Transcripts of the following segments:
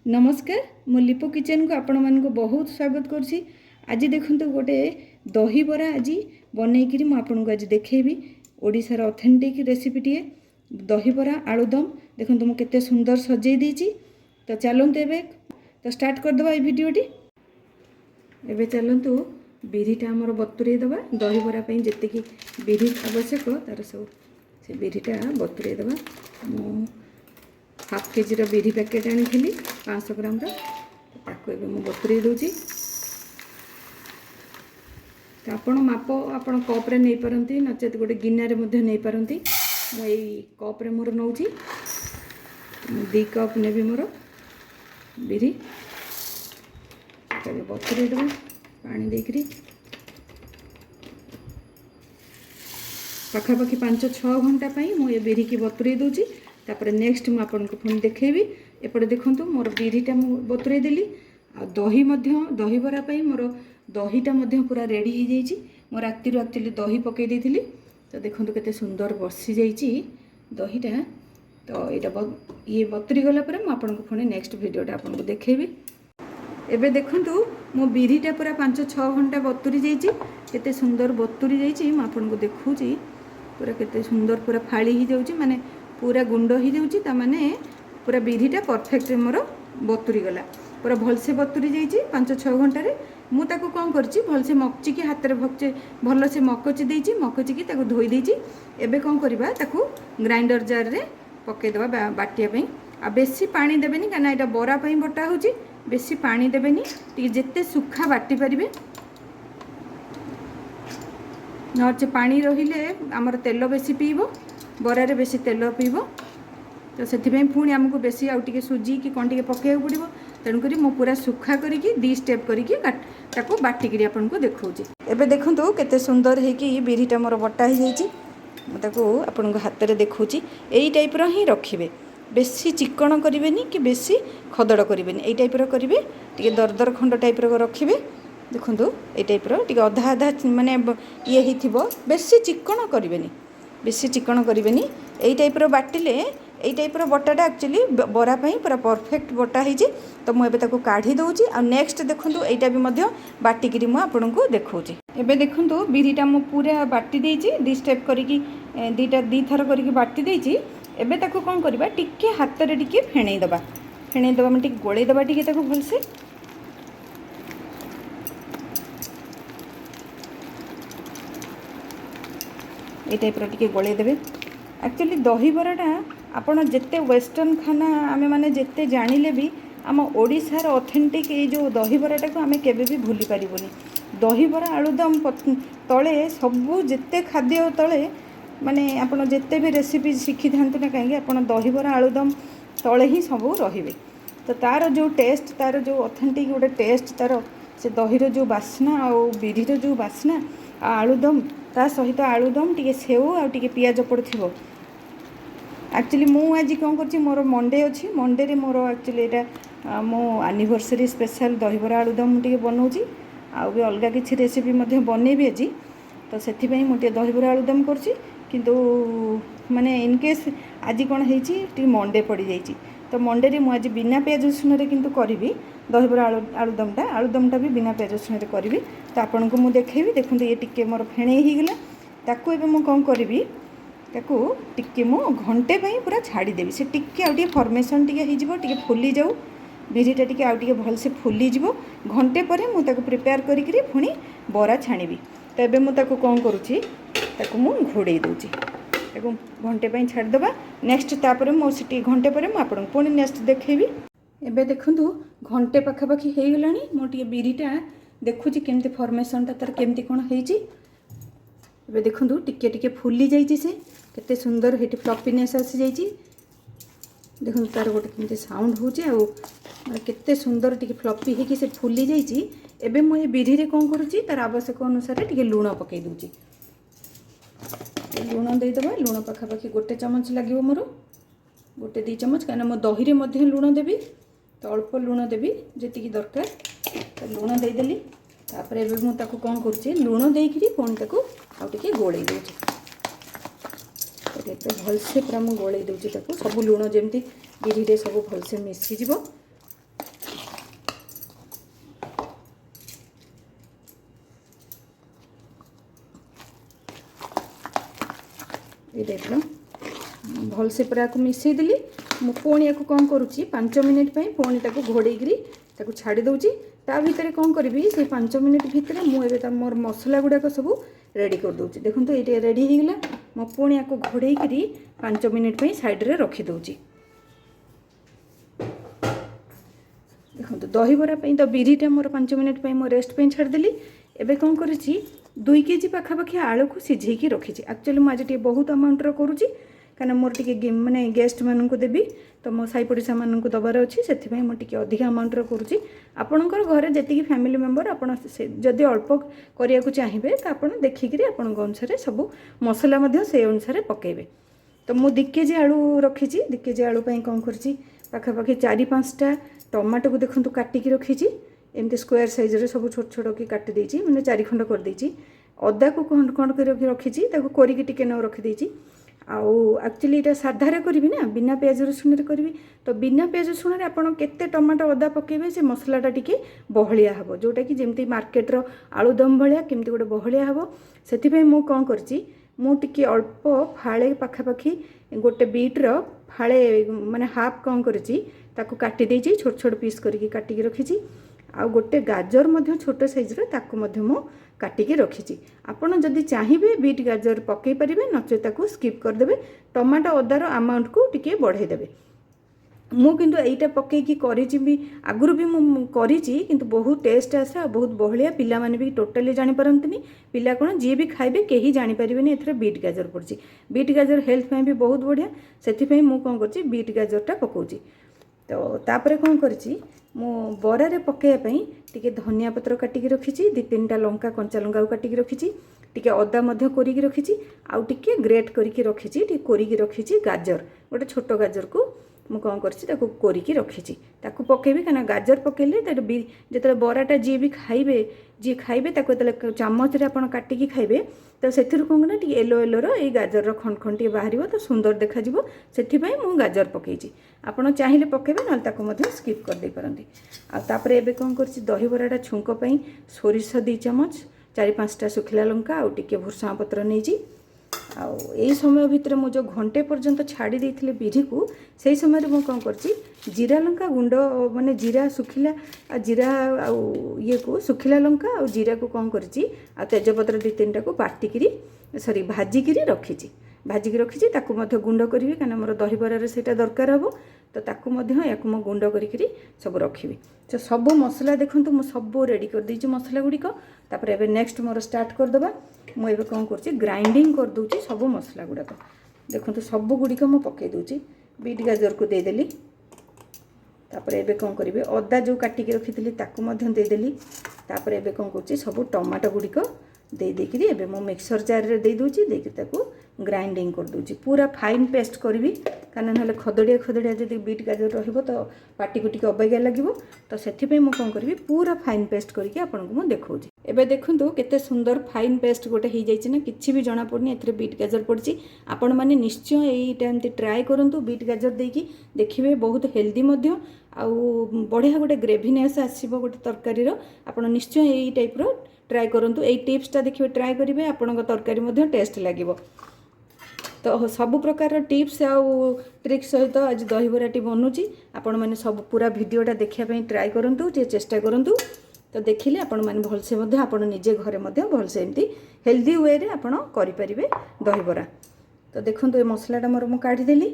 नमस्कार मो lipo kitchen को आपण मानक बहुत स्वागत करछि। आज देखंतु गोटे दही बरा आज बनईकरी मु आपन को आज देखेबी। ओडिशार ऑथेंटिक रेसिपी टिए दही बरा आलूदम देखंतु मु केते सुंदर सजै देछि। तो चलंतु एबे तो स्टार्ट कर दबा ए वीडियोटी। एबे चलंतु बिरिटा हमर बतुरै दबा दही बरा पई जत्ते बिरि आवश्यक तार सब से बिरिटा बतुरै दबा। मु हाफ केजी बिरि पैकेट आनी 500 ग्राम ताको एबे मु बतुरै दोची। आपण माप आपण कप रे नै परंती नचेत गोटे गिन्ना रे मध्ये नै परंती। मु एई कप रे मोर नौची 2 कप नेबी मोर बिरि तबे बतुरै दबा पानी देकरी पाखापाखि 5-6 घंटा पई मु ए बिरि की बतुरै दोची। तापर नेक्स्ट मु आपन को फोन देखेबी। एपटे देखंतु मोर बिरिटा मु बतुरै देली आ दही मध्य दही बरा पई मोर दहीटा मध्य पूरा रेडी हो जाइछि। मो राति रो एक्चुअली दही पकै देथिली तो देखंतु केते सुंदर बसी जाइछि दहीटा। तो एटा ये बतुरी गला पर मु आपन को फोन नेक्स्ट वीडियोटा आपन को देखेबी। एबे देखंतु मो बिरिटा पूरा 5-6 घंटा बतुरी जाइछि। केते सुंदर बतुरी जाइछि मु आपन को देखौछि। पूरा केते सुंदर पूरा फाळी हो जाउछि माने पूरा गुंड हो जाउछि। ता माने पूरा बिरिटा परफेक्ट मोर बतुरी गला पूरा भलसे बतुरी जाइछि 5-6 घंटा रे। मु ताको कोन करछि भलसे मकची की हाथ रे भक्चे भलसे मकची देइछि। मकची की ताको धोई देइछि। एबे कोन करबा ताको ग्राइंडर जार रे पके देबा बाटिया पई। आ बेसी पानी देबेनी काना एटा बरा पई बटा होछि। बेसी पानी देबेनी टी जेते सुखा बाटी परिबे नचे पानी रहिले हमर तेल बेसी पीबो बरा रे बेसी तेल पीबो। तो से पुणी आमको बेसी आउ टिके सुजी कि कौन टिके पकेया पड़ो। तेणुक मु पूरा सुखा करी 2 स्टेप करी बाटिकी आपन को देखौछि। एबे देखंतु केते सुंदर है कि बिरिटा मोर बटा हो जाइछि। मुझको आपन को हाथ रे देखौछि। एई टाइप रो ही रखिबे बेसी चिकन करिवेनी कि बेसी खदड़ करिवेनी। एई टाइप रो करिवे टिके दरदर खंड टाइप रो रखिबे। देखंतु एई टाइप रो टिके आधा आधा माने ये हिथिबो बेसी चिकन करिवेनी बेसी चिकन करिवेनी। एई टाइप रो बाटिले एई टाइप रो बटाटा एक्चुअली बरा पई पूरा परफेक्ट बटा हिजे। तो मु एबे ताको काढी दोउची। आ नेक्स्ट देखंतु एइटा भी मध्य बाटिकी मु आपन को देखौची। एबे देखंतु बिरिटा मु पूरा बाटी देइची 2 स्टेप करिकी 2 थर करिकी बाटी देइची। एबे ताको कोन करबा टिके हाथ रे टिके फेणै दबा हम टिके गोळै दबा टिके ताको भलसे। ए टाइप रो टिके गोळै देबे। एक्चुअली दही बराटा आपण जिते वेस्टर्न खाना आमे माने जिते जानिले भी आम ओडिशार ऑथेंटिक ये जो दही बराटा को आमे केबे भी भूली पारिबोनी। दही बरा आलूदम तले सबू जिते खाद्य तले माने आपण जिते भी रेसिपी शिखी थांतु ना कहीं आपण दही बरा आलूदम तले ही सबू रहिबे। तो तार जो टेस्ट तार जो ऑथेंटिक गोटे टेस्ट तार से दहीर जो बास्ना आ बिरिर जो बास्ना आलूदम ता सहित आलूदम टिके सेव आ टिके पियाज पड़थिबो। एक्चुअली मु आज कौन कर मोर मंडे अच्छी मंडे रे मोर एक्चुअली यहाँ मो एनिवर्सरी स्पेशल दही बरा आलूदम टे बनाऊँगी आउ भी अलग किसी रेसिपी बनैबी आज। तो से मुझे दही बरा आलूदम करछि किंतु माने इनकेस आज कौन है मंडे पड़ जाइए। तो मंडे रे मुझे बिना प्याज रसुन रे किंतु करी दही बरा आलूदमटा भी बिना प्याज रसुन रे करी। तो आपन को मुझे देखेबी। देखते ये टिके मोर फेणे ही गला ताकू एबे मु कौन करी ताकू टिके मु घंटे पई पूरा छाड़ी देबी। से टिके आउ टिके फॉर्मेशन टिके ही जिवो टिके फुली जाऊ बिरिटा टिके आउ टिके भल से फुली जिवो। घंटे परे मु ताकू प्रिपेयर करी करी पुणी बरा छाणीबी। तो एबे मु ताकू कोन करूची ताकू मु घोड़े दोची ताकू घंटे पई छाड़ दबा। नेक्स्ट तापरे मु सिटी घंटे परे मु आपन पुणी नेक्स्ट देखेबी। एबे देखंतु घंटे पाखापाखि हेई गलानी मु टिके बिरिटा देखुची केमती फॉर्मेशनटा तार केमती कोन हेइची। एबे देखंतु टिके टिके फुली जाइची से केते सुंदर हेटी फ्लफीनेस आसी जाइची। देखंतु तार गोटे केमती साउंड होची आ केते सुंदर टिके फ्लफी हे कि से फुली जाइची। एबे मु ए बिरि रे कोन करूची तार आवश्यक अनुसार टिके लूण पकै दूची। लूण दे दबा लूण पाखापाखि 1 चमच लागिवो मोर 1-2 चमच काना मो दही रे मध्ये लूण देबी। तो अल्प लूण देबी जेतिकी दरकार। तो लूण दे देली तापर एबे मु ताको कोन करूची लूण देइकरी कोन ताको आउ टिके गोळै दोची। तो भलसे पूरा मु गोळै दोची ताको सब लूण जेमती बिरि रे सब भलसे मिसी जिवो। ये टाइप्र भलसे पूरा मिसई देली मु पुणी या कौन करुच्ची 5 मिनिट पुणी घोड़ेकरी छाड़ी दूची ता भितर कौन करी से 5 मिनिट भितर मुझे मोर मसला गुड़ाक सब रेडी कर दूची। देखो ये रेडी होगा मो पुणी या घोड़ेकरी 5 मिनिट साइड रे रखी दूची। देखो दहीबरा तो बिरीटा मोर 5 मिनिट मो रेस्ट छाड़देली। एबे कौन करी 2 केजी पाखापाखि आलू को सिझेकी रखी। एक्चुअली मुझे बहुत अमाउंटर करुँची कहीं मोर टे माने गेस्ट मानू देवी तो मो साई पड़ोसा मानू दबार अच्छी से मुझे अधिक अमाउंटर करुँची। आपणकर घरे जी फैमिली मेम्बर आपड़ जदि अल्प करने को चाहिए तो आप देखिकी आपण अनुसार सब मसला से अनुसार पकेबे। तो मु 2 केजी आलू रखी 2 केजी आलू कौन कर पाखापाखि 4-5टा टमाटो को देखो काटिकी रखी एमती स्क्वायर साइज रे सब छोट छोट की काटी देछि माने 4 खंड कर देछि। अदा को खंड खंड कर रखी कोरिकी टिके न रखी देछि। आउ एक्चुअली ये साधारे करी ना बिना प्याज रसुण करी तो बिना प्याज रसुण आपड़ केते टमाटो अदा पकेबे से मसलाटा टिके बहलिया हम जोटा कि जमती मार्केटर आलुदम भाया केमती गोटे बहलिया हम से मु कौन करछि मु टिके अल्प फाळे पाखापाखि गोटे बीट्र फाळे माने हाफ कौन करछि ताकू काटी देछि छोट छोट पीस करके काटिकी रखी। आ गोटे गाजर मध्य छोट साइज रे ताकू मध्य मु काटिकी रखी। आपड़ जदि चाहिए बीट गाजर पकई पारे नचे ताकू स्किप करदे। टमाटो अदार अमाउंट को टिके बढ़ाई देबे। मु किंतु एटा पकईकी करिछि भी आगुरु भी मु करिछि किंतु बहुत टेस्ट आसे आ बहुत बहलिया पिला माने भी टोटली जानि परंतनी पिला कोन जे भी खाइबे केही जानि परिबेनी एथरे बीट गाजर पड़छि। बीट गाजर हेल्थ पई भी बहुत बढ़िया सेथि पई मु कोन करछि बीट गाजरटा पकाउछि। तो तापर कौन करी मो बरारे पकईवाई टी धनिया पत्र काटिकी रखी 2-3टा लंका कंचा लंका काटिकी रखी टी अदा कोरिकी रखी आउ टे ग्रेट करके रखी कोरिकी रखी गाजर गोटे छोट गाजर को मु कौन कर कोरिकी रखी पकेबी कहीं गाजर पकेले जो बराटा जी भी खाइबे चामच रे आपन काटिकी खाइबे तो से कौन ना येलो येलोर ये गाजर खंड खंड टे बाहर तो सुंदर देखा से मु गाजर पकईची। आपड़ चाहिए पकेबे ना स्किप कर दे पारंती। आपर एबे कौन कर दहीबराटा छुंक सोरिष 2 चामच 4-5टा सुखिला लंका आउ टिके भुर्संगा पत्र नहीं आई समय भितर मु जो घंटे पर्यंत छाड़ी देथिले बिरी को से समय मु कौन करछि जीरा लंका गुंड माने जीरा सुखिला जीरा आउ ये को सुखिला लंका आउ जीरा को कौन करछि आ तेजपत्र 2-3टा को बाटिकी सॉरी भाजिकी रखी ताकू मध्य गुंड करी कहीं मोर दहीबरारे सेटा दरकार हम तो ताकू मध्य या गुंड करी सब रखी। तो सब मसला देखो मु सब रेडी कर देछि मसला गुड़िक। तापर एबे नेक्स्ट मोर स्टार्ट करदबा मु एबे कौन करछि ग्राइंडिंग कर दूची सब मसला गुड़ाक देखो तो सब गुड़िक मु पकई दूची बीट गाजर को देदेली। तापर एबे कौन करी अदा जो काटिकी रखी ताकू मध्य देदेली। तापर एबे कौन करछि सब टमाटो गुड़िक देदेकरी एबे मो मिक्सर जार रे दे दूची देकी ताकू ग्राइंडिंग कर दूची पूरा फाइन पेस्ट करी कारण ना खदड़िया खदड़िया जब बीट गाजर रहिबो तो पाटी को टिके अबागिया लागिबो तो सेथिपे मु कौन करी पूरा फाइन पेस्ट करके आपनको मु देखौची। एबे देखंतु केते सुंदर फाइन पेस्ट गोटे हो जाइछि ना किछि भी जणा पड़नी एथरे बीट गाजर पड़छि। आपण माने निश्चय एटा एमती ट्राई करंतु बीट गाजर देकी देखिबे बहुत हेल्दी मध्य आउ बढ़िया गोटे ग्रेवीनेस आसीबो गोटे तरकारी रो। आपण निश्चय एई टाइप रो ट्राई करंतु एई टिप्सटा देखिबे ट्राई करिवे आपणको तरकारी मध्य टेस्ट लागिबो। तो सब प्रकार टिप्स आउ ट्रिक्स सहित आज दहीबराटी बनूची आपण मैंने सब पूरा वीडियोटा देखापी ट्राई करूँ चेष्टा करूँ तो देखिले आपण मैंने भलसे आपण निजे घरे भलसे एमती हेल्दी वे रे आपण करें दहीबरा। तो देखो ये मसलाटा मोर मु काढ़ीदेली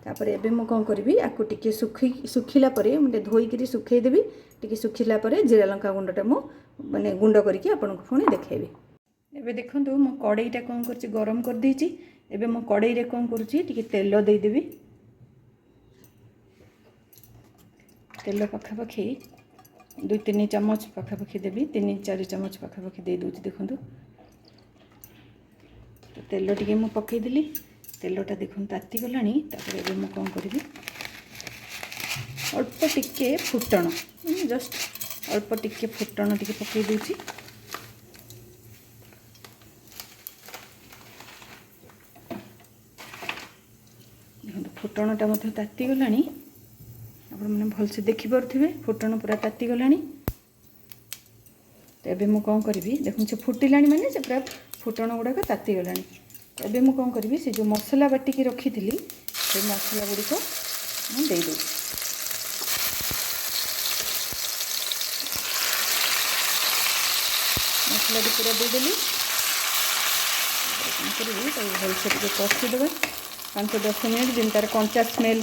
तापर एबे मु कौन करी आपको टिके सुखिला परे मुझे धोईकरी सुखईदेवी टिके सुखिला परे जीरा लंका गुंडटा मु माने गुंड करके आपनको पुणी देखेबी। एबे देखंतु मु कड़ाईटा कौन करछि गरम कर देछि। एबे मु कड़ाई रे कौन करुछि टिके तेल दे देबी। तेल पाखापाखि 2-3 चामच पाखापाखि देबी 3-4 चामच पाखापाखि दे दूछि। देखंतु तो तेल टिके मु पकई देली तेलटा देखो ताती गलानी। तापर एबे मु कौन करी अल्प टिके फुटण जस्ट अल्प टिके फुटण टिके पकई दूछि। फुटणटा मध्य ताती गलानी आप भलसे देखिपे फुटण पूरा ताती गलानी। तो एबे मु कौन करी देखो से फुटिलानी माने से पूरा फुटण गुड़ाक ताती गलानी एबे मु कौन करी से जो मसला बाटिकी रखी थी से मसला गुड़िक मुझे मसला पूरा देदेली भलसे कषिदेवा 5-10 मिनट जमी तार कंचा स्मेल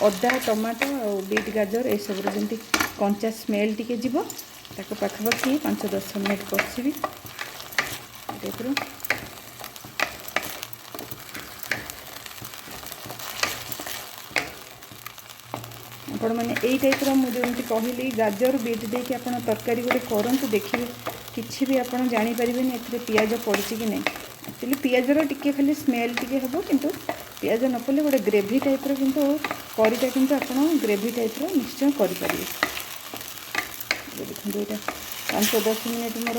अदा टमाटो और बीट गाजर ये सब जमी कंचा स्मेल टी जीव ताको पाखापाखि 5-10 मिनट कषिबी टाइप आपण मैंने यही टाइप मुझे कहली गाजर बीट देकी आप तरकारी गोटे करूँ देखिए किसी भी आप जापर ए पियाज पड़ी कि नहीं एक्चुअली पियाजर टिके खाली स्मेल टिके हम किंतु पियाज न पड़े गोटे ग्रेवी टाइप किंतु करीटा किंतु आप ग्रेवी टाइप निश्चय करेंगे। देखो यहाँ 5-10 मिनट मोर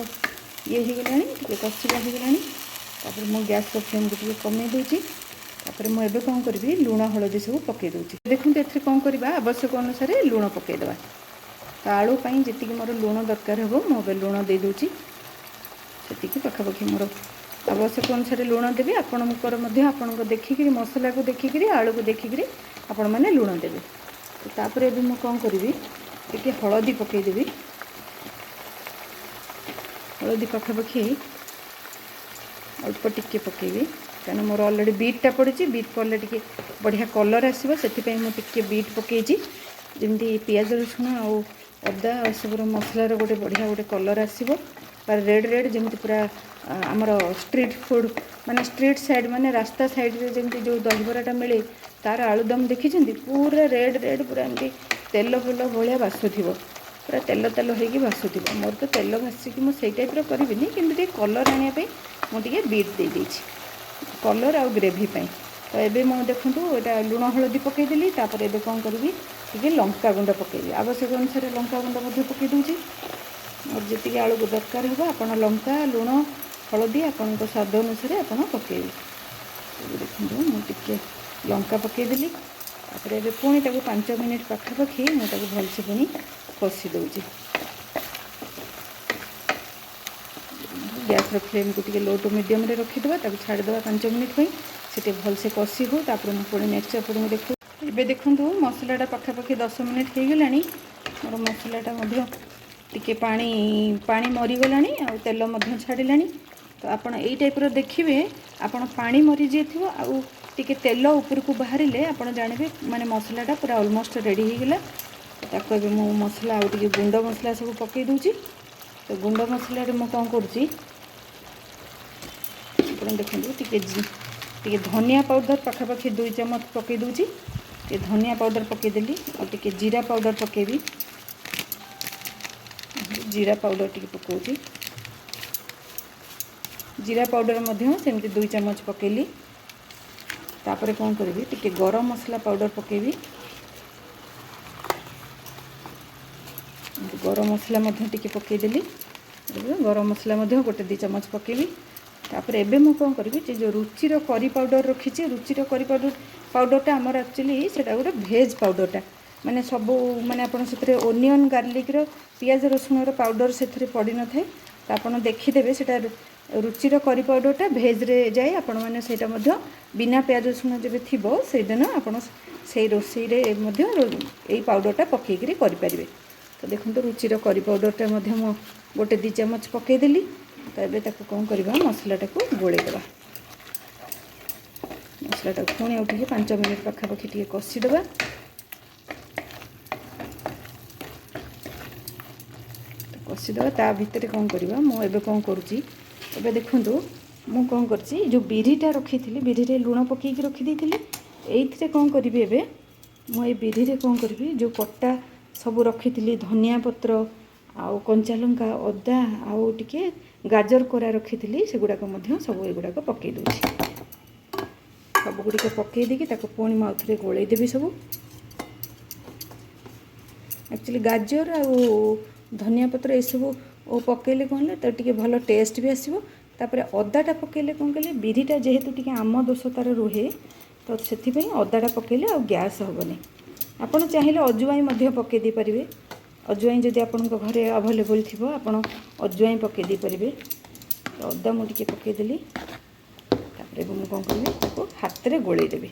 ये हो गला कषिया हो गला मो गैस फ्लेम को कमे दूसरी तापर मुझे कौन करी लुण हलदी सब पकई दूसरी। देखो ये कौन करवा आवश्यक अनुसार लुण पकईदे तो आलू जी मोर लुण दरकार हे मुझे लुण दे दूची से पाखापाखि मोर आवश्यक अनुसार लुण देवी आपण देखिक मसला को देखिक आलू को देखिक आपण मैंने लुण देवे। तो तापर ये मुझे कौन करी टी हलदी पकईदेवी हलदी पाखापाखि अल्प टिके पकईबी कहीं मोर अलरेडी बीटा पड़ी बीट पड़े टी बढ़िया कलर आसो से मुझे बीट पकईची जमी पियाज रसुण आ अदा सब मसलार गोटे बढ़िया गोटे कलर आसो पर रेड रेड जमी पूरा आमर स्ट्रीट फूड माने स्ट्रीट साइड माने रास्ता साइड रे जमी जो दहीबराटा मिले तार आलुदम देखी पूरा रेड रेड पूरा एमती तेल फुल भाया बासुव पूरा तेल तेल होगी बासुव मोर तो तेल भासिक मुझे टाइप करी कि कलर आने मुझे बीट दे देती कलर आ ग्रेवी तो ये मुझे देखूँ यहाँ लुण हलदी पकईदेली ये कौन करी टी लंका गुंड पकईबी आवश्यक अनुसार लंका गुंड पकई दूची और जी आलू को दरकार हो आप लंका लुण हलदी आपण स्वाद अनुसार आप पकईबी। देखो मुझे लंका पकईदेली ये पुणी 5 मिनट पाखापाखि मुझे भलसे पुणी कषि दूची गैस फ्लेम को टी लो टू मीडियम रखीदे छाड़ीदे 5 मिनट से भलसे कषि हो पुणी नेक्स्ट आपको देखो ये देखूँ मसलाटा पाखापाखि 10 मिनट हो गला मोर मसलाटा टिके पानी पानी मरीगला आ तेल छाड़ा तो आप टाइप देखिए आप पानी मरी जाइए आउ टिके तेल ऊपर को बाहर आप जानवे माने मसलाटा पूरा ऑलमोस्ट रेडी हो गला ताको मो मसला आउ टिके गुंड मसला सब पकई दूची। तो गुंड मसला मु कौन करुँची देखो टिके धनिया पाउडर पाखापाखि 2 चम्मच पकई दूची धनिया पाउडर पकईदेली और टिके जीरा पाउडर पकेबी जीरा पाउडर टिके पकाउची जीरा पाउडर सेमती 2 चम्मच पकेली तापर कौन करी टिके गरम मसला पाउडर पकेबी गरम मसला टिके पकईदेली गरम मसला गोटे 2 चम्मच पकेबी तापर एबे मु कौन करी जो रुचिर करी पाउडर रखी रुचिर करी पाउडरटा आमर एक्चुअली से गोटे भेज पाउडरटा माने सब माने आपन से ओनियन गार्लिक पियाज रसुण पाउडर से पड़ न था तो आप देखीदे से रुचिर करी पाउडरटा भेज रे जाए आपण मैंने से बिना पियाज रसुण जब थी से दिन आपड़ से रोसई यही पाउडरटा पकईकरी करें। तो देखो रुचिर करी पाउडरटा गोटे 2 चम्मच पकईदेली तो ये कौन करवा मसलाटा को गोलेदेवा मसलाटा पुणी उठे 5 मिनट पाखापाखि टे कषिदेवा कषिदेवा ता भितर कौन करवा मुझे कौन करुँची एबे देखूँ मु कौन करची जो बिरीटा रखी थी बिरी लुण पकईकी रखीदी ये कौन करी एबे मुझे बिरी कौन करी जो कटा सब रखी थी धनिया पत्र आउ कंचा लंका अदा आउ टिके गाजर कोरा रखी थी से गुड़ाक सब युड़ाक पकई दूची सब गुड़िक पकई देकी पुणी मुझे गोलैदेवी सब एक्चुअली गाजर आउ धनिया पत्र ये सब पकईले कौन तो टे भल टेस्ट भी आसो तापर अदाटा पकईले कौन कले बिरीटा जेहेतु टिके आम दोष तार रुहे तो से अदाटा पकईले आ गैस हेनी आपड़ चाहिए अजुआई पकई दे पारे अजुआई जदि आपण घरे अवेलेबल थी आप अजुआई पकई दे पारे तो अदा मुझे पकईदेली ଏବେ ମୁଁ କ'ଣ କରିବି ତାକୁ ହାତରେ ଗୋଳେଇ ଦେବି।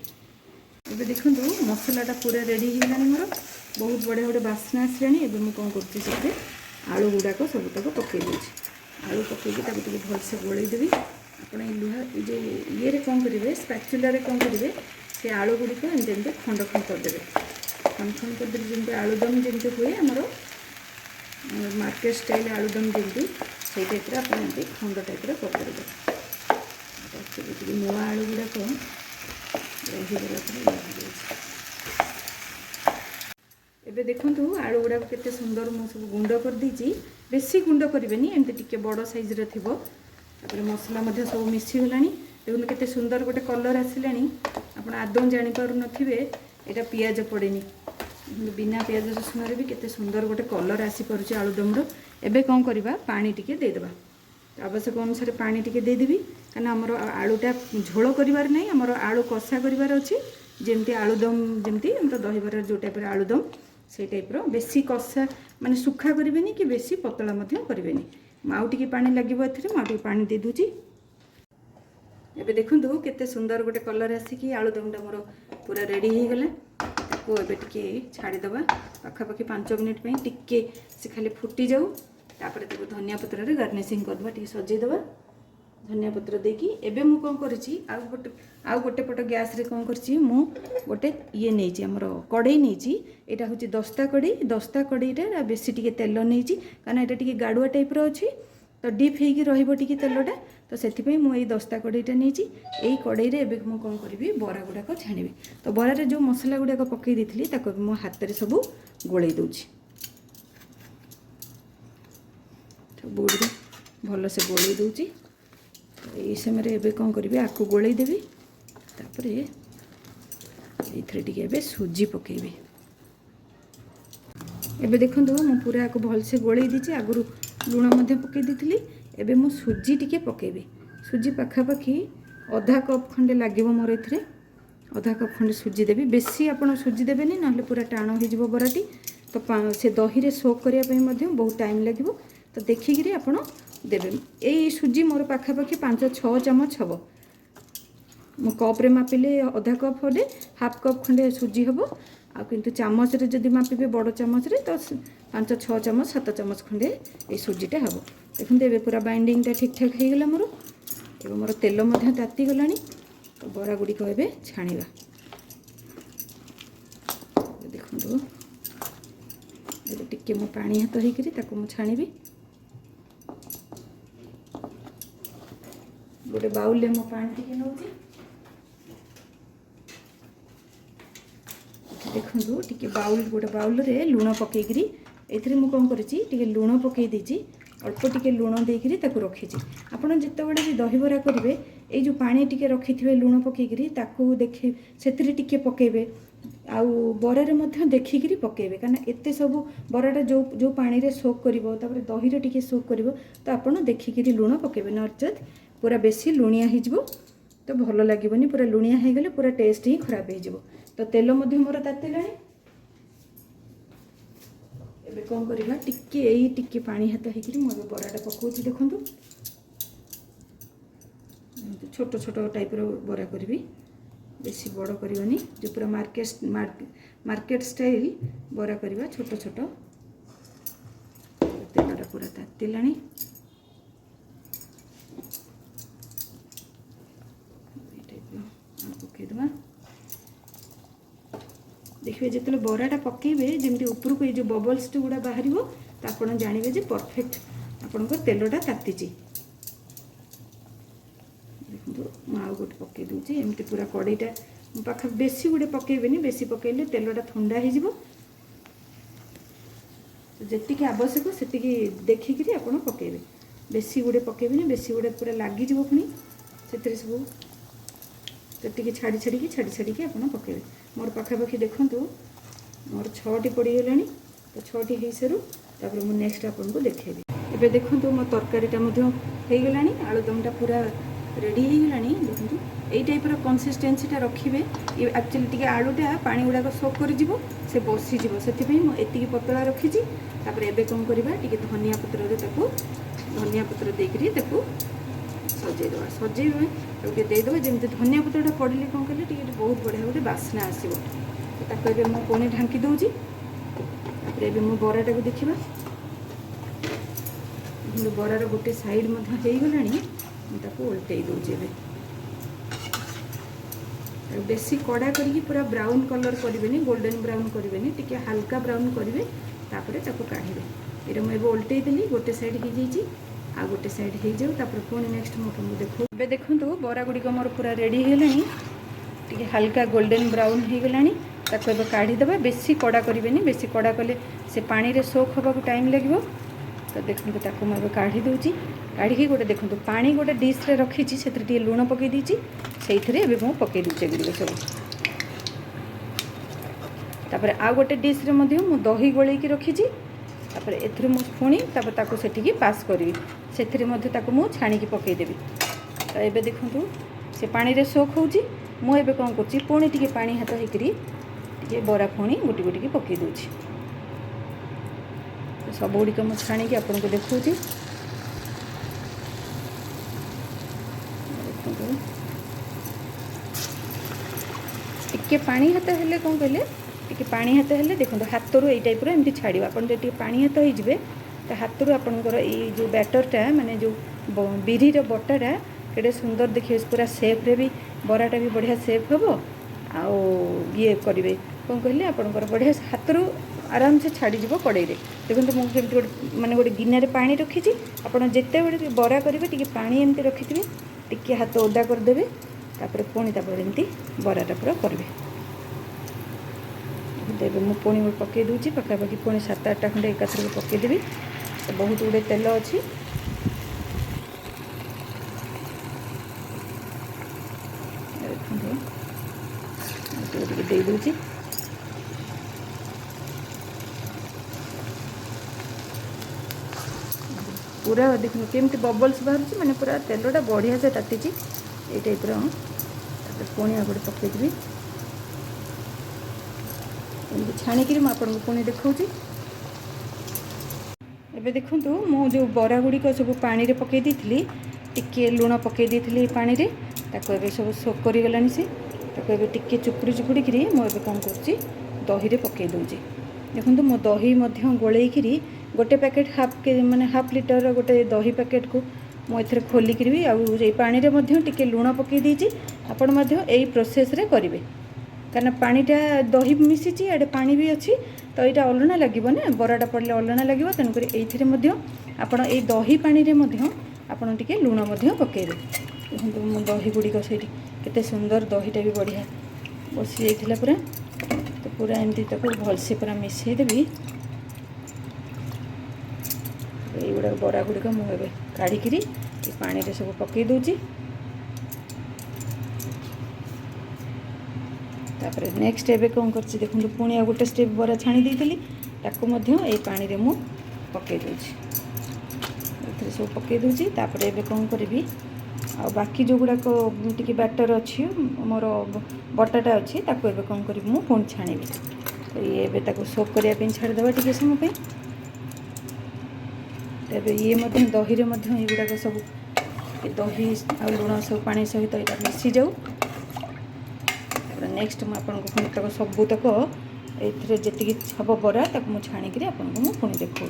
ଏବେ ଦେଖନ୍ତୁ ମସଲାଟା ପୁରା ରେଡ଼ି ହେଇଗଲାଣି ମୋର, ବହୁତ ବଢ଼ିଆ ଗୋଟେ ବାସ୍ନା ଆସିଲାଣି। ଏବେ ମୁଁ କ'ଣ କରୁଛି ସେଥିରେ ଆଳୁ ଗୁଡ଼ାକ ସବୁତକ ପକାଇ ଦେଉଛି। ଆଳୁ ପକାଇକି ତାକୁ ଟିକେ ଭଲସେ ଗୋଳେଇ ଦେବି। ଆପଣ ଏଇ ଲୁହା ଏଇ ଯେଉଁ ଇଏରେ କ'ଣ କରିବେ, ସ୍ପାଚୁଲାରେ କ'ଣ କରିବେ, ସେ ଆଳୁ ଗୁଡ଼ିକ ଏମିତି ଏମିତି ଖଣ୍ଡ ଖଣ୍ଡ କରିଦେବେ। ଖଣ୍ଡ ଖଣ୍ଡ କରିଦେଲେ ଯେମିତି ଆଳୁଦମ୍ ଯେମିତି ହୁଏ ଆମର ମାର୍କେଟ ଷ୍ଟାଇଲ୍ ଆଳୁଦମ୍ ଯେମିତି, ସେଇ ଟାଇପ୍ର ଆପଣ ଏମିତି ଖଣ୍ଡ ଟାଇପ୍ର କରିପାରିବେ। ଟିକେ ନୂଆ ଆଳୁ ଗୁଡ଼ାକ ରହିଗଲା ପରେ ଲାଗିଯାଉଛି। ଏବେ ଦେଖନ୍ତୁ ଆଳୁ ଗୁଡ଼ାକ କେତେ ସୁନ୍ଦର ମୁଁ ସବୁ ଗୁଣ୍ଡ କରିଦେଇଛି। ବେଶୀ ଗୁଣ୍ଡ କରିବେନି, ଏମିତି ଟିକେ ବଡ଼ ସାଇଜ୍ର ଥିବ। ତାପରେ ମସଲା ମଧ୍ୟ ସବୁ ମିଶିଗଲାଣି। ଦେଖନ୍ତୁ କେତେ ସୁନ୍ଦର ଗୋଟେ କଲର୍ ଆସିଲାଣି। ଆପଣ ଆଦୌ ଜାଣିପାରୁନଥିବେ ଏଇଟା ପିଆଜ ପଡ଼େନି। ବିନା ପିଆଜ ରସୁଣରେ ବି କେତେ ସୁନ୍ଦର ଗୋଟେ କଲର୍ ଆସିପାରୁଛି ଆଳୁଦମ୍ର। ଏବେ କ'ଣ କରିବା, ପାଣି ଟିକେ ଦେଇଦେବା। ଆବଶ୍ୟକ ଅନୁସାରେ ପାଣି ଟିକେ ଦେଇଦେବି, କାରଣ ଆମର ଆଳୁଟା ଝୋଳ କରିବାର ନାହିଁ, ଆମର ଆଳୁ କଷା କରିବାର ଅଛି। ଯେମିତି ଆଳୁଦମ୍, ଯେମିତି ଆମର ଦହିବରାର ଯେଉଁ ଟାଇପ୍ର ଆଳୁଦମ୍ ସେଇ ଟାଇପ୍ର। ବେଶୀ କଷା ମାନେ ଶୁଖା କରିବେନି କି ବେଶୀ ପତଳା ମଧ୍ୟ କରିବେନି। ଆଉ ଟିକେ ପାଣି ଲାଗିବ ଏଥିରେ, ମୁଁ ଆଉ ଟିକେ ପାଣି ଦେଇଦେଉଛି। ଏବେ ଦେଖନ୍ତୁ କେତେ ସୁନ୍ଦର ଗୋଟେ କଲର୍ ଆସିକି ଆଳୁଦମ୍ଟା ମୋର ପୁରା ରେଡ଼ି ହେଇଗଲା। ତାକୁ ଏବେ ଟିକେ ଛାଡ଼ିଦେବା ପାଖାପାଖି 5 ମିନିଟ୍ ପାଇଁ, ଟିକେ ସେ ଖାଲି ଫୁଟିଯାଉ। ତାପରେ ତାକୁ ଧନିଆ ପତ୍ରରେ ଗାର୍ନିସିଂ କରିଦେବା, ଟିକେ ସଜେଇଦେବା ଧନିଆ ପତ୍ର ଦେଇକି। ଏବେ ମୁଁ କ'ଣ କରିଛି, ଆଉ ଗୋଟେ ପଟ ଗ୍ୟାସ୍ରେ କ'ଣ କରିଛି, ମୁଁ ଗୋଟେ ଇଏ ନେଇଛି, ଆମର କଡ଼େଇ ନେଇଛି। ଏଇଟା ହେଉଛି ଦସ୍ତା କଡ଼େଇ। ଦସ୍ତା କଡ଼େଇଟା ବେଶୀ ଟିକେ ତେଲ ନେଇଛି, କାରଣ ଏଇଟା ଟିକେ ଗାଡ଼ୁଆ ଟାଇପ୍ର ଅଛି, ତ ଡିପ୍ ହେଇକି ରହିବ ଟିକେ ତେଲଟା। ତ ସେଥିପାଇଁ ମୁଁ ଏଇ ଦସ୍ତା କଡ଼େଇଟା ନେଇଛି। ଏଇ କଡ଼େଇରେ ଏବେ ମୁଁ କ'ଣ କରିବି, ବରା ଗୁଡ଼ାକ ଛାଣିବି। ତ ବରାରେ ଯେଉଁ ମସଲା ଗୁଡ଼ାକ ପକାଇ ଦେଇଥିଲି ତାକୁ ମୋ ହାତରେ ସବୁ ଗୋଳେଇ ଦେଉଛି। ସବୁଗୁଡ଼ିକ ଭଲସେ ଗୋଳେଇ ଦେଉଛି। ଏଇ ସମୟରେ ଏବେ କ'ଣ କରିବି, ଆକୁ ଗୋଳେଇ ଦେବି। ତାପରେ ଏଇଥିରେ ଟିକେ ଏବେ ସୁଜି ପକାଇବି। ଏବେ ଦେଖନ୍ତୁ ମୁଁ ପୁରା ଆକୁ ଭଲସେ ଗୋଳେଇ ଦେଇଛି। ଆଗରୁ ଲୁଣ ମଧ୍ୟ ପକାଇ ଦେଇଥିଲି। ଏବେ ମୁଁ ସୁଜି ଟିକେ ପକାଇବି। ସୁଜି ପାଖାପାଖି ଅଧା କପ୍ ଖଣ୍ଡେ ଲାଗିବ ମୋର ଏଥିରେ। ଅଧା କପ୍ ଖଣ୍ଡେ ସୁଜି ଦେବି। ବେଶୀ ଆପଣ ସୁଜି ଦେବେନି, ନହେଲେ ପୁରା ଟାଣ ହେଇଯିବ ବରାଟି। ତ ସେ ଦହିରେ ସୋକ୍ କରିବା ପାଇଁ ମଧ୍ୟ ବହୁତ ଟାଇମ୍ ଲାଗିବ। ତ ଦେଖିକିରି ଆପଣ ଦେବେ। ଏଇ ସୁଜି ମୋର ପାଖାପାଖି 5-6 ଚାମଚ ହେବ। ମୁଁ କପ୍ରେ ମାପିଲେ ଅଧା କପ୍ ଖଣ୍ଡେ, ହାଫ୍ କପ୍ ଖଣ୍ଡେ ସୁଜି ହେବ। ଆଉ କିନ୍ତୁ ଚାମଚରେ ଯଦି ମାପିବେ ବଡ଼ ଚାମଚରେ, ତ 5-6 ଚାମଚ 7 ଚାମଚ ଖଣ୍ଡେ ଏଇ ସୁଜିଟା ହେବ। ଦେଖନ୍ତୁ ଏବେ ପୁରା ବାଇଣ୍ଡିଙ୍ଗଟା ଠିକ୍ଠାକ୍ ହେଇଗଲା ମୋର। ଏବେ ମୋର ତେଲ ମଧ୍ୟ ତାତିଗଲାଣି। ତ ବରା ଗୁଡ଼ିକ ଏବେ ଛାଣିବା। ଦେଖନ୍ତୁ ଏବେ ଟିକେ ମୁଁ ପାଣି ହାତ ହେଇକରି ତାକୁ ମୁଁ ଛାଣିବି। ଗୋଟେ ବାଉଲରେ ମୁଁ ପାଣି ଟିକେ ନେଉଛି। ଦେଖନ୍ତୁ ଟିକେ ଗୋଟେ ବାଉଲରେ ଲୁଣ ପକାଇକିରି, ଏଥିରେ ମୁଁ କ'ଣ କରିଛି, ଟିକେ ଲୁଣ ପକାଇ ଦେଇଛି। ଅଳ୍ପ ଟିକେ ଲୁଣ ଦେଇକରି ତାକୁ ରଖିଛି। ଆପଣ ଯେତେବେଳେ ବି ଦହିବରା କରିବେ, ଏଇ ଯେଉଁ ପାଣି ଟିକେ ରଖିଥିବେ ଲୁଣ ପକାଇକିରି, ତାକୁ ସେଥିରେ ଟିକେ ପକାଇବେ। ଆଉ ବରାରେ ମଧ୍ୟ ଦେଖିକିରି ପକାଇବେ, କାରଣ ଏତେ ସବୁ ବରାଟା ଯେଉଁ ପାଣିରେ ସୋକ୍ କରିବ, ତାପରେ ଦହିରେ ଟିକେ ସୋକ୍ କରିବ, ତ ଆପଣ ଦେଖିକିରି ଲୁଣ ପକାଇବେ। ନଚେତ୍ ପୁରା ବେଶୀ ଲୁଣିଆ ହେଇଯିବ, ତ ଭଲ ଲାଗିବନି। ପୁରା ଲୁଣିଆ ହେଇଗଲେ ପୁରା ଟେଷ୍ଟ ହିଁ ଖରାପ ହେଇଯିବ। ତ ତେଲ ମଧ୍ୟ ମୋର ତାତିଲାଣି। ଏବେ କ'ଣ କରିବା, ଟିକେ ପାଣି ହାତ ହେଇକରି ମୁଁ ଏବେ ବରାଟା ପକାଉଛି। ଦେଖନ୍ତୁ ଛୋଟ ଛୋଟ ଟାଇପ୍ର ବରା କରିବି, ବେଶୀ ବଡ଼ କରିବାନି। ଯେ ପୁରା ମାର୍କେଟ ଷ୍ଟାଇଲ୍ ବରା କରିବା, ଛୋଟ ଛୋଟ। ତେଲଟା ପୁରା ତାତିଲାଣି। ପକାଇଦେବା। ଦେଖିବେ ଯେତେବେଳେ ବରାଟା ପକାଇବେ, ଯେମିତି ଉପରକୁ ଏଇ ଯେଉଁ ବବଲ୍ସ ଗୁଡ଼ା ବାହାରିବ, ତ ଆପଣ ଜାଣିବେ ଯେ ପରଫେକ୍ଟ ଆପଣଙ୍କ ତେଲଟା ତାତିଛି। ଦେଖନ୍ତୁ ମୁଁ ଆଉ ଗୋଟେ ପକାଇ ଦେଉଛି। ଏମିତି ପୁରା କଡ଼େଇଟା ପାଖାପାଖି ବେଶୀ ଗୋଟେ ପକାଇବେନି, ବେଶୀ ପକାଇଲେ ତେଲଟା ଥଣ୍ଡା ହେଇଯିବ। ଯେତିକି ଆବଶ୍ୟକ ସେତିକି ଦେଖିକିରି ଆପଣ ପକାଇବେ। ବେଶୀ ଗୁଡ଼େ ପକାଇବେନି, ବେଶୀ ଗୁଡ଼େ ପୁରା ଲାଗିଯିବ ପୁଣି ସେଥିରେ ସବୁ। ଟିକେ ଛାଡ଼ିକି ଆପଣ ପକାଇବେ। ମୋର ପାଖାପାଖି ଦେଖନ୍ତୁ ମୋର 6ଟି ପଡ଼ିଗଲାଣି। ତ 6ଟି ହେଇସାରୁ ତାପରେ ମୁଁ ନେକ୍ସଟ ଆପଣଙ୍କୁ ଦେଖେଇବି। ଏବେ ଦେଖନ୍ତୁ ମୋ ତରକାରୀଟା ମଧ୍ୟ ହେଇଗଲାଣି। ଆଳୁଦମଟା ପୁରା ରେଡ଼ି ହେଇଗଲାଣି। ଦେଖନ୍ତୁ ଏଇ ଟାଇପ୍ର କନସିଷ୍ଟେନ୍ସିଟା ରଖିବେ। ଆକ୍ଚୁଆଲି ଟିକେ ଆଳୁଟା ପାଣି ଗୁଡ଼ାକ ସୋକ୍ କରିଯିବ, ସେ ବସିଯିବ। ସେଥିପାଇଁ ମୁଁ ଏତିକି ପତଳା ରଖିଛି। ତାପରେ ଏବେ କ'ଣ କରିବା, ଟିକେ ଧନିଆ ପତ୍ର ଦେଇକରି ତାକୁ सजेदेवा सजेबे गोटे देदेवे जमी धनिया पत्रटा पड़े कौन कहे टे बहुत बढ़िया गोटे बास्ना आसो ताको ए पुणी ढांकी दूची बराटा को देखा बरार गोटे साइड गला उल्टे दूचे बेसी कड़ा करके पूरा ब्राउन कलर करेंगे गोल्डन ब्राउन करेंगे टी हल्का ब्राउन करेंगे तापर काढ़े ये मुझे उल्टे देली गोटे साइड हो जाइए आ गोटे साइड हो जाऊ पुणी नेक्स्ट मुझे देखो ए देखो बरा गुड़िक मोर पूरा रेडी है टी हल्का गोल्डन ब्राउन हो गला ताको ए काढ़ीदे बेसी कड़ा करेंगे बेसी कड़ा कले से पानी रे सोक होगा टाइम लगे तो देखो ताको मुझे काढ़ी दूची काढ़ी गोटे देखो पानी गोटे डिश रे रखी से लुण पकई दीची से मुझे पकई दूचे गुड़िक सब तापर आ गोटे डिश रे मु दही गोल रखी एथरे मु पुणी ताको सेठी पास करी से मु छाणी पकईदेवी तो ये देखो से पानी रे सोक होची मुझे कौन कर पुणी टी पानी हाथ होकर बरा पुणी गोटी गोटी पकई दूची सब गुड़िक मुझे छाणी आपको देखा टिके पानी हाथ हेले कौन कहले टिके पानी हाथ हेले देखो हाथ रू टाइप एमती छाड़ आपन टे पानी हाथ हो तो हाथ रू आपंकर ये जो बैटरटा माने जो बिरीर बटाटा केड़े सुंदर देखिए पूरा सेप रे भी बराटा भी बढ़िया सेप हम आउ ये करेंगे कौन कहले आपंकर बढ़िया हाथ रू आराम से छाड़ीज कड़े देखो मुझे गोटे माने गोटे गिनारे पानी रखी आपड़ जिते बड़े बरा करेंगे टी पानी एमती रखि थे टी हाथ ओदा करदे तापर पुणी एमती बराटा पूरा करेंगे देवे मु पुणी पकई दूची पखापाखि पुणी 7-8टा खंडे एकाथर पकईदेवी तो बहुत गुड़े तेल अच्छी दे दूची पूरा देखो केमती बबल्स बाहर माने पूरा तेलटा बढ़िया से ताती ये टाइप पुणी आगे पकईदेवी छाणिकी मुझे पुणी देखा एबे देखु मु जो बरा गुड़िक सब पानी रे पकई दी टिके लुण पकई दी पानी रे ताको एबे सब सोक कर गलानी से ताको एबे टिके चुपुड़ी चुपुड़ी मुझे कौन कर दही रे पकई दूची देखो मो दही गोलैकरी गोटे पैकेट माने हाफ लिटर गोटे दही पैकेट को मुझे खोलिक भी आई पानी रे टिके लुण पकई दीची आपण यही प्रोसेस रे करेंगे कारण पानीटा दही मिसी आड़े पानी भी अच्छी तो यहाँ अलना लगे ना बराटा पड़े अलना लगे तेणुक ये आप दही पानी आपड़ टे लुण पकईबे देखो मो दही गुड़िक से केते सुंदर दहीटा भी बढ़िया बसी जाइए पूरा तो पूरा एमती भलसे पूरा मिसईदेवी युवा बरा गुड़िक मुझे काढ़ी पानी रे सब पकई दूची तापर नेक्स्ट एबे कौन करछि देखो पुणी आ गोटे स्टेप बरा छाणी देइतली ताको मध्य ए पानी रे मु पकई दूची एथरे सब पकई दूची तापर एबे कौन करबी आ बाकी जो गुडा को टिके बैटर अछि मोर बटाटा अछि ताको एबे कौन करबी मु पुणी छाणीबी तो ये एबे ताको सोक करिया पे छाड़ देबा टिके समय पे तबे ये मध्य दही रे मध्य ये गुडा को सब दही आ लुण सब पानी सहित एटा मिसी जाऊ नेक्स्ट मुझे सबूतक ये जी हम बरा तक मुझे छाणिक आपको पुणी देखा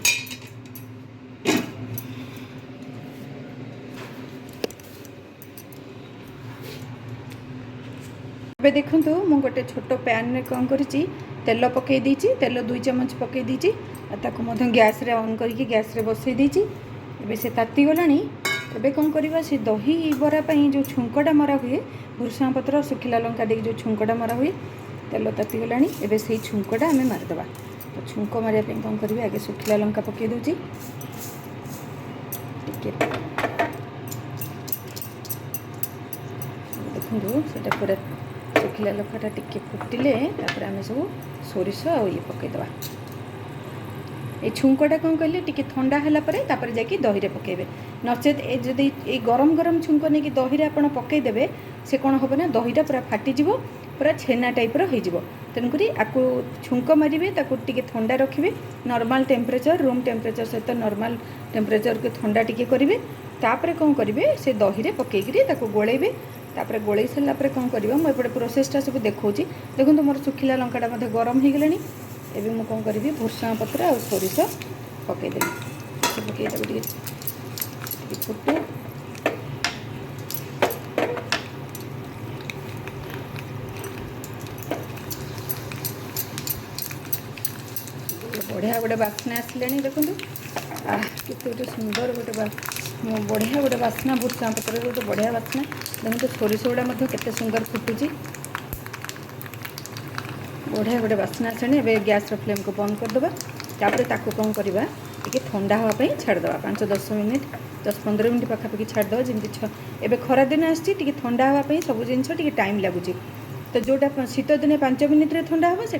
देखु मु गोटे छोट पैन में कौन कर तेल पकई दीची तेल 2 चम्मच पकई दीची ताको गैस रे ऑन करके गैस रे बसई दीची एबे से ताती गलानी एबे कौन करवा से दही बरा पई जो छुंकटा मरा हुए भुरसा पत्र सुखिला लंका देख जो छुंकटा मरा हुए तेल ताती गलानी एबे से छुंकटा आम मारिदेवा तो छुंक मारिया पे कौन करेंगे आगे सुखिला लंका पकई दूची देखो से पूरा सुखिला लंकाटा टिके फुटिले आम सब सोरिष आ ये पकईदेवा ये छुंकटा कौन कहले टिके ठंडा हला परे तापर जाके दही रे पकेबे नचेत ए जदी ए गरम गरम छुंक नहीं कि दही रे आपण पकई देबे से कोन होबे ना दहीटा पूरा फाटी जिवो पूरा छेना टाइप रो होई जिवो तेनकरी आकु छुंक मारिबे ताकु टिके ठंडा रखिबे नॉर्मल टेम्परेचर रूम टेम्परेचर सहित नॉर्मल टेम्परेचर के ठंडा टिके करिवे तापर कौन करेंगे से दही रे पकईकरी ताको गोलेबे तापर गोलई सारा पर कौन करवा मुझे एपटे प्रोसेसटा सब देखा देखो मोर सुखिला लंकाटा मध्य गरम हो गलानी एवं मुझे कौन करी भुर्सुंगा पत्र आ सोरिष पकईदेवी पकईदेवी फुटे बढ़िया गोटे बास्ना आसला देखो केते गोटे सुंदर गोटे बढ़िया गोटे बास्ना भुर्सुंगा पत्र गोटे बढ़िया बास्ना देखो सोरिष गुड़ा केते सुंदर फुटुची बढ़िया गोटे बास्ना आसनी ए गैस फ्लेम को बंद करदे तापर ताको कौन करवा टे ठंडा हाँपाई छाड़दे 5-10 मिनिट 10-15 मिनिट पाखापाखि छाड़दे जमी एवं खरा दिन आसी ठंडा हाँपाई सब जिनस टाइम लगुच तो जोटा शीत दिने 5 मिनिट ठंडा हाँ से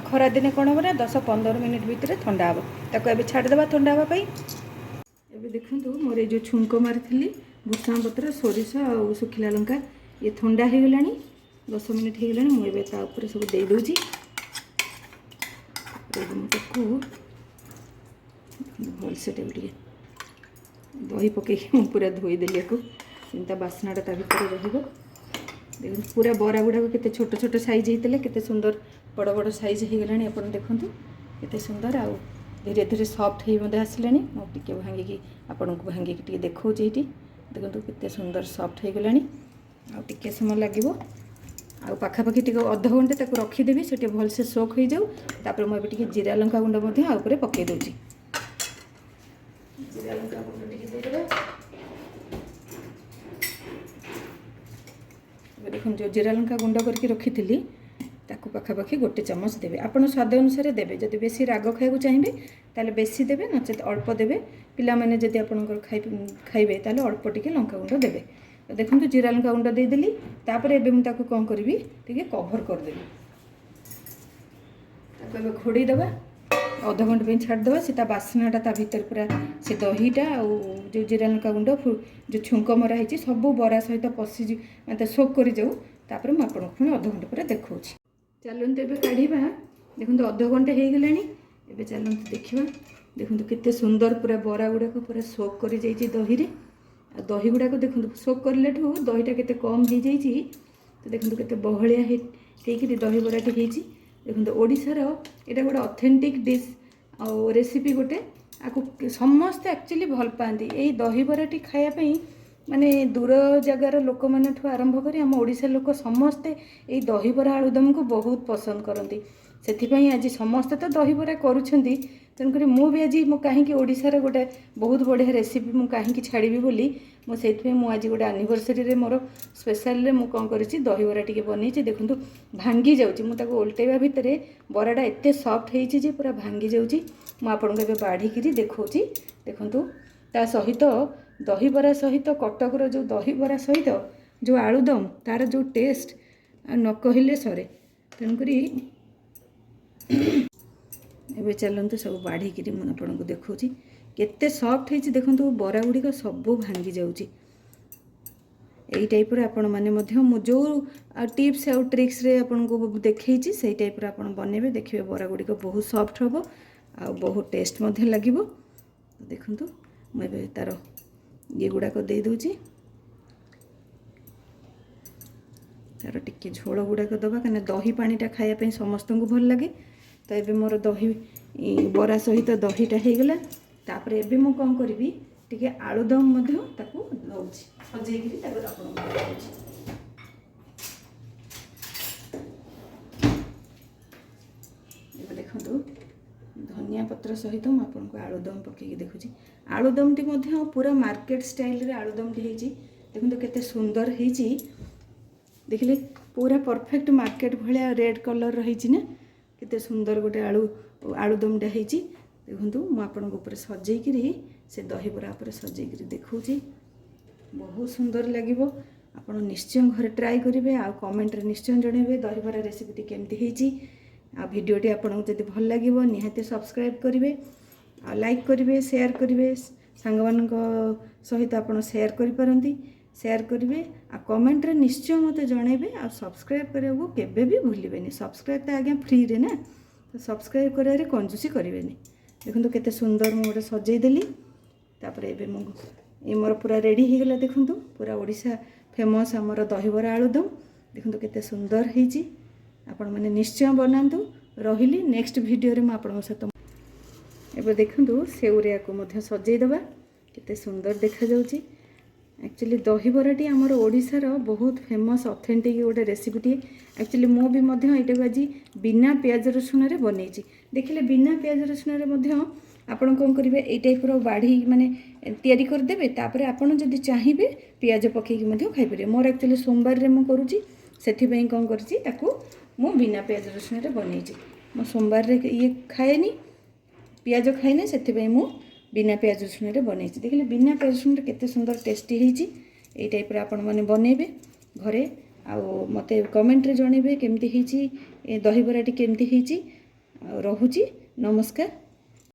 खरा दिने कौन हम ना 10-15 मिनिट भितर ठंडा हाँ ताको एवं छाड़दे ठंडा हाँपाई एवं देखो मोर जो छुंक मारी भुर्सुंगा पत्र सोरिष आ सुखिला लंका ये ठंडा हो गला 10 मिनिट हो गला मुझे सब दे दूँगी भलसे टे दही पकई पूरा धोईदेली को चिंता बास्नाटा ता भर रहा देखो पूरा बरा गुड़ाक के छोट छोट साइज होते के सुंदर बड़ बड़ साइज हो गला आप देखूँ के सुंदर आ धीरे धीरे सफ्ट हो आसला मुझे भांगिकी आपन को भांगिकी देखा देखो के सुंदर सफ्ट हो गला आगे समय लगे आ पाखापाखि अध घंटे रखीदेवी से भलसे सोक हो जाऊ तापर मुझे जीरा लंका गुंड पकई दूँगी जीरा लंका गुंड देखो जो जीरा लंका गुंड करके रखी थी ताकू पाखापाखि गोटे चमच देवे आप स्वाद अनुसार देवे जब बेसी राग खाया चाहिए ताले बेसी देवे नचेत अल्प देवे पिला माने जदि आपनकर खाइबे ताले अल्प टिके लंका गुंड देवे तो देखो जीरा लंका गुंड देदेली तापर एबे मु ताकू कौन करी टिके कभर करदेवी ताकू घोड़ी देवा अध घंटे छाड़देवा से बास्नाटा ता भीतर पूरा से दहीटा जो जीरा लंका गुंड जो छुंक मरा है सब बरा सहित पशि मतलब सोक कर जाऊ तापर मुझे आपको पुणी अध घंटे पूरा देखा चलते ए काढ़ा देखो अध घंटे हो गला एवं चलते देखा देखो केते सुंदर पूरा बरा गुड़ाक पूरा सोक कर दही रे दही गुड़ाक देखो सोक करले दहीटा केते कम हो जाइए तो देखो केते बहलिया दही बराटी होती देखो ओडिशार यहाँ गोटे ऑथेंटिक डिश आ रेसिपी गोटे आपको समस्ते एक्चुअली भल पाती यही दही बराटी खायापी माने दूर जगार लोक मैंने आरंभ कर आम ओडिशा लोक समस्ते यही दहीबरा आलुदम को बहुत पसंद करती से आज समस्ते तो दहीबरा करुँच तेणुक मुझे आज कहीं ओडिशार गोटे बहुत बढ़िया रेसिपी मुझे कहीं छाड़ी बोली मुझे आज गोटे एनिवर्सरी मोर स्पेशल मुझे कौन कर दहीबरा टी बन देखो भांगी जाऊँगी मुझे ओल्टेवा भितर बराटा एत सफ्ट हो पूरा भांगी जाऊँगी मुझे बाढ़ी देखा देखु ता सहित दहीबरा सहित कटकर जो दहीबरा सहित जो आलुदम तार जो टेस्ट न कहले सरे तेणुक एबे चलते सब बाढ़ी मुझे आपको देखा केते सफ्ट हो देखो बरा गुड़िक सब भांगी जाऊँगी यही टाइप आपण मैंने जो टिप्स आउ ट्रिक्स रे आपन को देखी से टाइप आप बनइबे देखिए बरा गुड़िक बहुत सफ्ट हम आ बहुत टेस्ट लगे देखु मुझे तार ये गुड़ाक दे दूँगी तार टिके झोल गुड़ाक दबा कहीं दही पानीटा खायापी समस्त को भल लगे तो ये मोर दही बरा सहित दहीटा हो गला तापर एबे मु कौन करी टिके आलुदम ताकू दौची सजेकी देखो धनिया पत्र सहित मुझे आपको आलुदम पकईकी देखुची आलुदमटी पूरा मार्केट स्टाइल रे आलुदमटी होती देखो केते सुंदर होती देखिले पूरा परफेक्ट मार्केट भाया रेड कलर रही ना केते सुंदर गोटे आलुदमटा होती देखो मुझे सजेकी से दहीबरा सजेकी देखा बहुत सुंदर लगे आप निश्चय घर ट्राए करेंगे आ कमेंट निश्चय जनइबे दहीबरा रेसिपी केमती होती आ भिडियोटी आपको जब भल लगे निहाती सब्सक्राइब करेंगे आ लाइक करेंगे शेयर करेंगे सांग मान सहित आप शेयर करें शेयर करेंगे आ कमेंट रे निश्चय मत जनइबे आ सब्सक्राइब करने को केबे भी भूलिबेनी सब्सक्राइब तो आज्ञा फ्री रे ना तो सब्सक्राइब करे कंजूसी करेंगे देखो केते सुंदर मुझे सजेदेली तापर एबे ये मोर पूरा रेडी हो गला देखंतु पूरा ओडिशा फेमस आमर दहीबरा आलुदम देखंतु केते सुंदर ହେଇଛି आपण माने निश्चय बनातु रहिली नेक्स्ट वीडियो रे म आपण सहित एबे देखंतु सेउरिया को मध्य सजै दबा केते सुंदर देखा जाउची एक्चुअली दहीबराटी आमर ओडिशार बहुत फेमस ऑथेंटिक गोटे रेसिपीटी एक्चुअली मो भी मध्य एटा आज बिना प्याज रसुण रे बनैची देखिले बिना प्याज रसुण रे मध्य आपण कौन करेंगे ये टाइप बाढ़ी माने तैयारी करदेवे तापर आपण जदि चाहिए पियाज पकईकि खाईपर मोर एक्चुअली सोमवार रे मु करुँची से कौन करची ताकू मु बिना प्याज रसुण रे बनैची मो सोमवार रे ये खाएनी पियाज खाएनी से मु बिना प्याज रसुण रे बनैची देखिले बिना प्याज रसुण रे केते सुंदर टेस्टी होईची ये टाइप रे आपण माने बनेबे घरे आ मते कमेंट रे जणेबे केमती होईची दहीबराटी केमती होईची रहुची नमस्कार।